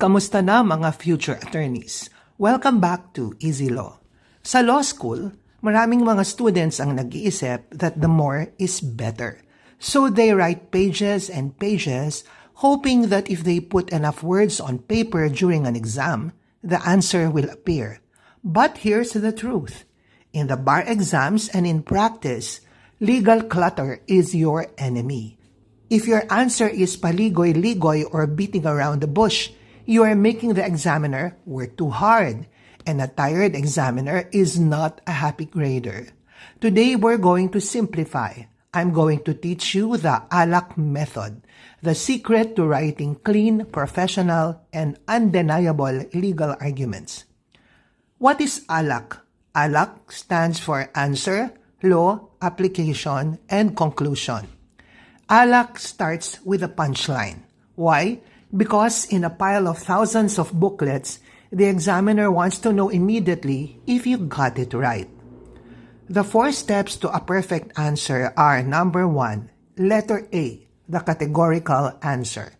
Kamusta na mga future attorneys? Welcome back to Easy Law. Sa law school, maraming mga students ang nag-iisip that the more is better. So they write pages and pages, hoping that if they put enough words on paper during an exam, the answer will appear. But here's the truth. In the bar exams and in practice, legal clutter is your enemy. If your answer is paligoy-ligoy or beating around the bush, you are making the examiner work too hard, and a tired examiner is not a happy grader. Today, we're going to simplify. I'm going to teach you the ALAC Method, the secret to writing clean, professional, and undeniable legal arguments. What is ALAC? ALAC stands for Answer, Law, Application, and Conclusion. ALAC starts with a punchline. Why? Because in a pile of thousands of booklets, the examiner wants to know immediately if you got it right. The 4 steps to a perfect answer are: number 1, letter A, the categorical answer.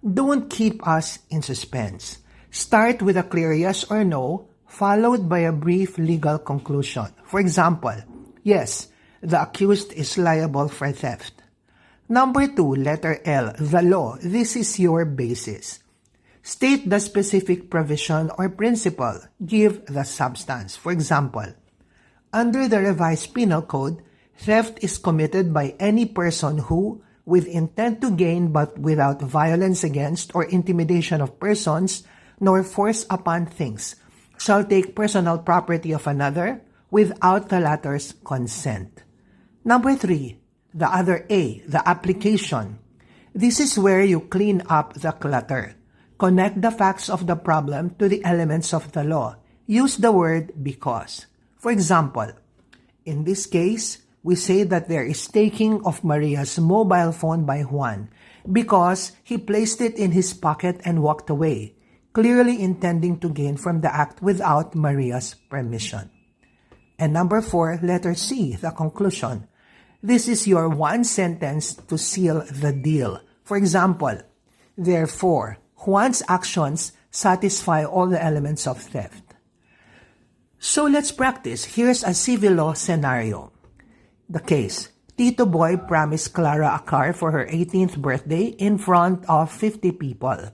Don't keep us in suspense. Start with a clear yes or no, followed by a brief legal conclusion. For example, yes, the accused is liable for theft. Number 2, letter L, the law. This is your basis. State the specific provision or principle. Give the substance. For example, under the revised Penal Code, theft is committed by any person who, with intent to gain but without violence against or intimidation of persons, nor force upon things, shall take personal property of another without the latter's consent. Number 3, the other A, the application. This is where you clean up the clutter. Connect the facts of the problem to the elements of the law. Use the word because. For example, in this case, we say that there is taking of Maria's mobile phone by Juan because he placed it in his pocket and walked away, clearly intending to gain from the act without Maria's permission. And number 4, letter C, the conclusion. This is your one sentence to seal the deal. For example, therefore, Juan's actions satisfy all the elements of theft. So let's practice. Here's a civil law scenario. The case: Tito Boy promised Clara a car for her 18th birthday in front of 50 people.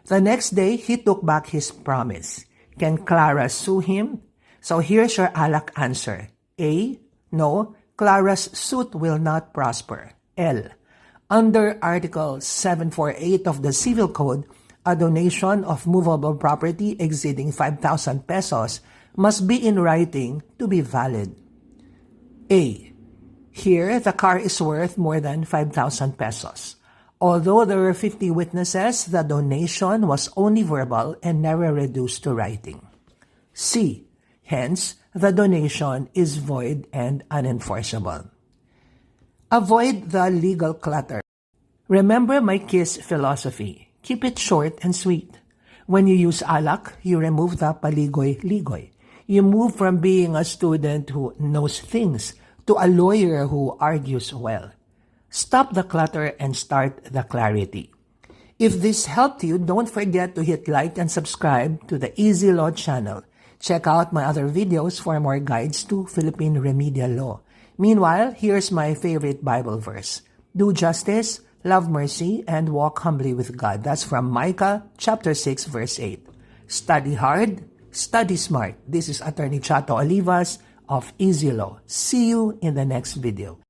The next day, he took back his promise. Can Clara sue him? So here's your ALAC answer. A, no, Clara's suit will not prosper. L, under Article 748 of the Civil Code, a donation of movable property exceeding 5,000 pesos must be in writing to be valid. A, here the car is worth more than 5,000 pesos. Although there were 50 witnesses, the donation was only verbal and never reduced to writing. C, hence, the donation is void and unenforceable. Avoid the legal clutter. Remember my KISS philosophy. Keep it short and sweet. When you use ALAC, you remove the paligoy-ligoy. You move from being a student who knows things to a lawyer who argues well. Stop the clutter and start the clarity. If this helped you, don't forget to hit like and subscribe to the Easy Law channel. Check out my other videos for more guides to Philippine remedial law. Meanwhile, here's my favorite Bible verse. Do justice, love mercy, and walk humbly with God. That's from Micah chapter 6, verse 8. Study hard, study smart. This is Attorney Chato Olivas of Easy Law. See you in the next video.